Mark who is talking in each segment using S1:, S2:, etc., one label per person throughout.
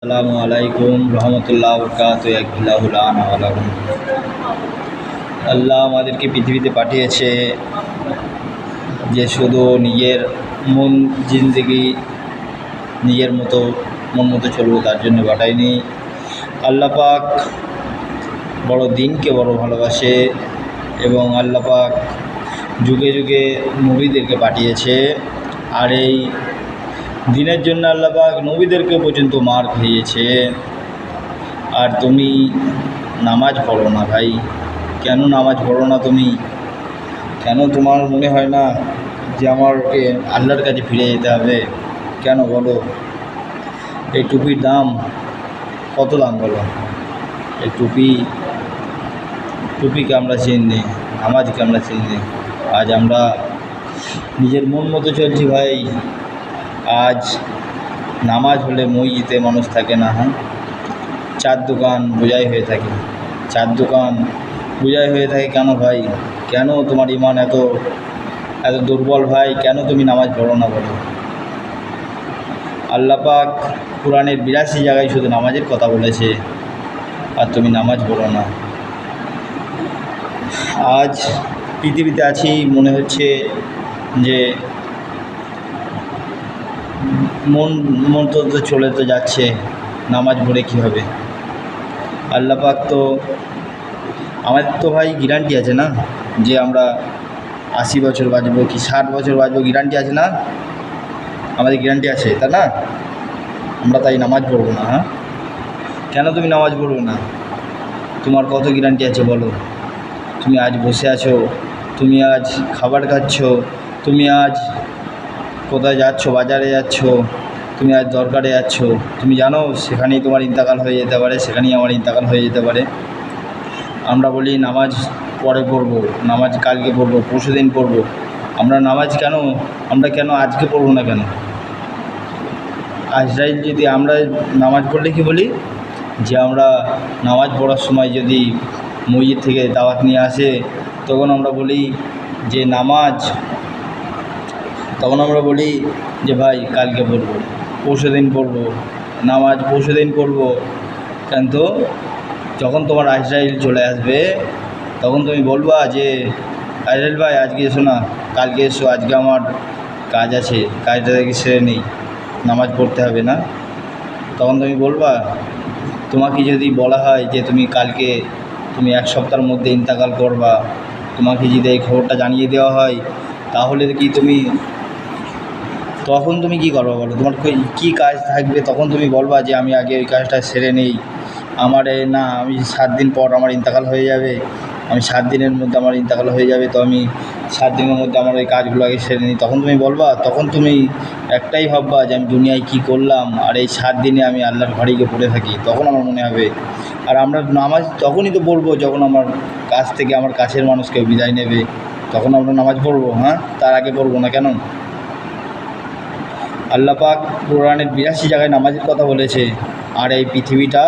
S1: আসসালামু আলাইকুম রহমতুল্লাহ বরকাত একবিল্লাহুল আনালাহুম। আল্লাহ আমাদেরকে পৃথিবীতে পাঠিয়েছে যে শুধু নিজের মন জিন্দেগি নিজের মন মতো চলবো তার জন্য পাঠায়নি। আল্লাহ পাক বড় দিনকে বড় ভালোবাসে এবং আল্লাহ পাক যুগে যুগে নবীদেরকে পাঠিয়েছে। আর এই দিনের জন্য আল্লাহ পাক নবীদেরকে পর্যন্ত মার খাইয়েছে। আর তুমি নামাজ পড়ো না ভাই, কেন নামাজ পড়ো না তুমি? কেন তোমার মনে হয় না যে আমাকে আল্লাহর কাছে ফিরে যেতে হবে? কেন বলো? এই টুপির দাম কত দাম বলো? এই টুপিকে আমরা চিনি, নামাজকে আমরা চিনি। আজ আমরা নিজের মন মতো চলছি ভাই। আজ নামাজ হলে মসজিদে মানুষ থাকে না। চার দোকান বোঝাই হয়ে থাকে, চার দোকান বোঝাই হয়ে থাকে। কেন ভাই? কেন তোমার ইমান এত দুর্বল ভাই? কেন তুমি নামাজ পড়ো না বলো? আল্লাহ পাক কোরআনের 82 জায়গায় শুধু নামাজের কথা বলেছে, আর তুমি নামাজ পড়ো না। আজ পৃথিবীতে আছি, মনে হচ্ছে যে মন তো চলে তো যাচ্ছে, নামাজ পড়ে কী হবে? আল্লাহ পাক তো আমাদের তো ভাই গ্যারান্টি আছে না যে আমরা 80 বছর বাঁচবো কি 60 বছর বাঁচবো, গ্যারান্টি আছে না? আমাদের গ্যারান্টি আছে, তা না? আমরা তাই নামাজ পড়বো না? কেন তুমি নামাজ পড়বে না? তোমার কত গ্যারান্টি আছে বলো? তুমি আজ বসে আছো, তুমি আজ খাবার খাচ্ছ, তুমি আজ কোথায় যাচ্ছ, বাজারে যাচ্ছ, তুমি আজ দরকারে যাচ্ছ, তুমি জানো সেখানেই তোমার ইন্তেকাল হয়ে যেতে পারে, সেখানেই আমার ইন্তেকাল হয়ে যেতে পারে। আমরা বলি নামাজ পরে পড়বো, নামাজ কালকে পড়বো, পরশু দিন পড়বো। আমরা কেন আজকে পড়বো না? কেন আজরাইল যদি আমরা নামাজ পড়লে কি বলি যে আমরা নামাজ পড়ার সময় যদি মসজিদ থেকে দাওয়াত নিয়ে আসে, তখন আমরা বলি যে ভাই কালকে পড়বো, পরশু দিন পড়বো, নামাজ পরশু দিন পড়বো। কিন্তু যখন তোমার আজরাইল চলে আসবে, তখন তুমি বলবা যে আজরাইল ভাই আজকে এসো না, কালকে এসো, আজকে আমার কাজ আছে, কাজটা দেখে সেরে নেই, নামাজ পড়তে হবে না? তখন তুমি বলবা? তোমাকে যদি বলা হয় যে তুমি 1 সপ্তাহের মধ্যে ইন্তেকাল করবা, তোমাকে যদি এই খবরটা জানিয়ে দেওয়া হয়, তাহলে কি তখন তুমি কী করবা বলো? তোমার কী কাজ থাকবে? তখন তুমি বলবা যে আমি আগে ওই কাজটা সেরে নেই, আমি 7 দিন পর আমার ইন্তেকাল হয়ে যাবে, আমি 7 দিনের মধ্যে আমার ইন্তেকাল হয়ে যাবে, তো আমি 7 দিনের মধ্যে আমার ওই কাজগুলো আগে সেরে নিই। তখন তুমি বলবা? তখন তুমি একটাই ভাববা যে আমি দুনিয়ায় কী করলাম, আর এই 7 দিনে আমি আল্লাহর ঘরে গিয়ে পড়ে থাকি, তখন আমার মনে হবে। আর আমরা নামাজ তখনই তো পড়বো যখন আমার কাছ থেকে আমার কাছের মানুষকে বিদায় নেবে, তখন আমরা নামাজ পড়বো। তার আগে পড়বো না কেন? আল্লাহ পাক কোরআনের 82 জায়গায় নামাজের কথা বলেছে। আর এই পৃথিবীটা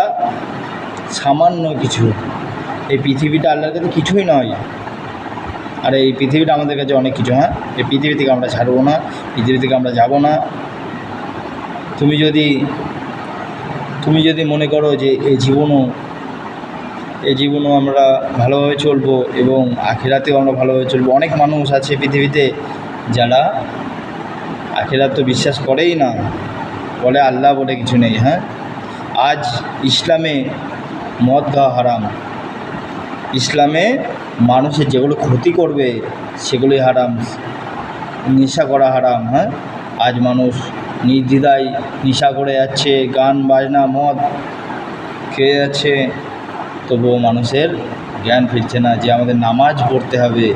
S1: সামান্য কিছু, এই পৃথিবীটা আল্লাহর কাছে কিছুই নয়। আর এই পৃথিবীটা আমাদের কাছে অনেক কিছু। এই পৃথিবী থেকে আমরা ছাড়বো না, পৃথিবী থেকে আমরা যাব না। তুমি যদি মনে করো যে এই জীবনও আমরা ভালোভাবে চলবো এবং আখিরাতেও আমরা ভালোভাবে চলবো। অনেক মানুষ আছে পৃথিবীতে যারা আখিরাত তো বিশ্বাস করেই না, বলে আল্লাহ বলে কিছু নেই। আজ ইসলামে মদ খাওয়া হারাম, ইসলামে মানুষের যেগুলো ক্ষতি করবে সেগুলোই হারাম, নেশা করা হারাম। আজ মানুষ নির্দ্বিধায় নেশা করে যাচ্ছে, গান বাজনা মদ খেয়ে যাচ্ছে, তবুও মানুষের জ্ঞান ফিরছে না যে আমাদের নামাজ পড়তে হবে।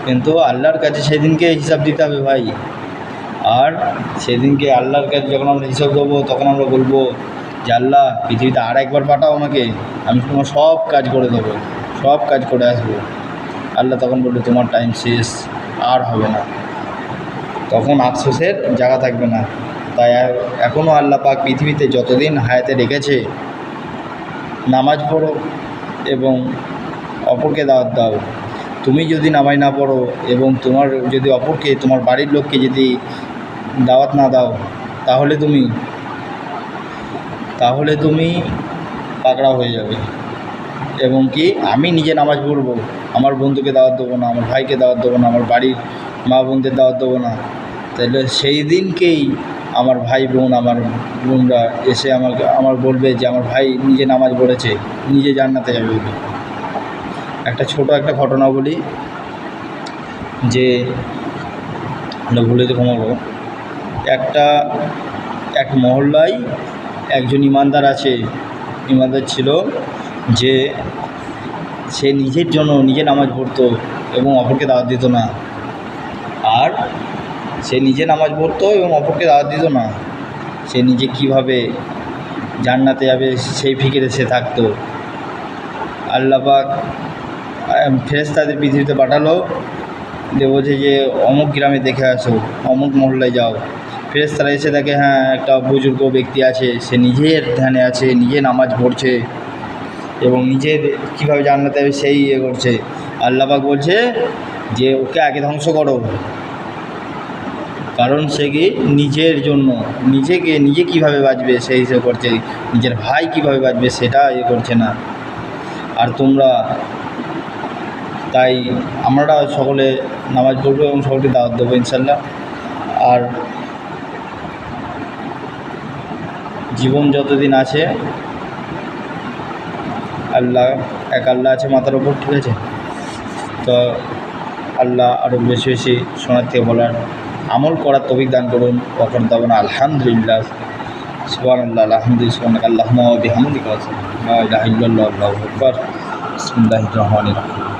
S1: কিন্তু আল্লাহর কাছে সেদিনকে হিসাব দিতে হবে ভাই। আর সেদিনকে আল্লাহর কাছে যখন আমরা হিসাব দেবো, তখন আমরা বলবো যে আল্লাহ পৃথিবীতে আর একবার পাঠাও আমাকে, আমি তোমার সব কাজ করে দেবো, সব কাজ করে আসবো। আল্লাহ তখন বলবে তোমার টাইম শেষ, আর হবে না। তখন আফসোসের জায়গা থাকবে না। তাই এখনও আল্লাহ পাক পৃথিবীতে যতদিন হায়াতে রেখেছে, নামাজ পড়ো এবং অপরকে দাওয়াত দাও। তুমি যদি নামাজ না পড়ো এবং তোমার বাড়ির লোককে যদি দাওয়াত না দাও, তাহলে তুমি তাহলে তুমি পাকড়াও হয়ে যাবে। এবং কি আমি নিজে নামাজ পড়বো, আমার বন্ধুকে দাওয়াত দেবো না, আমার ভাইকে দাওয়াত দেবো না, আমার বাড়ির মা বোনদের দাওয়াত দেবো না, তাহলে সেই দিনকেই আমার ভাই বোন, আমার বোনরা এসে আমার বলবে যে আমার ভাই নিজে নামাজ পড়েছে, নিজে জান্নাতে যাবে। একটা ছোট একটা ঘটনা বলি, যে ভুলে তো ঘুমাবো। এক মহল্লায় একজন ইমানদার ছিল, যে সে নিজের জন্য নিজে নামাজ পড়তো এবং অপরকে দাওয়াত দিত না। আর সে নিজে নামাজ পড়তো এবং অপরকে দাওয়াত দিত না। সে নিজে কিভাবে জান্নাতে যাবে সেই ফিকিরে সে থাকতো। আল্লাহ পাক ফেরেশতাদের পৃথিবীতে পাঠালো, দিয়ে বলছে যে অমুক গ্রামে দেখে আসো, অমুক মহল্লায় যাও। ফেরেশতারা এসে দেখে হ্যাঁ একটা বুজুর্গ ব্যক্তি আছে, সে নিজের ধ্যানে আছে, নিজে নামাজ পড়ছে এবং নিজের কীভাবে জান্নাতে যাবে সেই করছে। আল্লাহ পাক বলছে যে ওকে আগে ধ্বংস করো, কারণ সে কি নিজের জন্য নিজে কীভাবে বাঁচবে সেই হিসেবে করছে, নিজের ভাই কীভাবে বাঁচবে সেটা করছে না। আর তোমরা তাই আমরা সকলে নামাজ পড়বো এবং সকলকে দাওয়াত দেবো ইনশাল্লাহ। আর জীবন যতদিন আছে আল্লাহ আছে মাথার ওপর, ঠিক আছে? তো আল্লাহ আরও বেশি বেশি শোনার থেকে বলার, আমল করার তৌফিক দান করুন। ওয়াকার দাওয়ানা আলহামদুলিল্লাহ, সুবহানাল্লাহ, আলহামদুলিল্লাহ, সুবহানাকা আল্লাহুম্মা ওয়া বিহামদিকা, লা ইলাহা ইল্লাল্লাহু আল্লাহু আকবার। বিসমিল্লাহির রহমানির রহিম।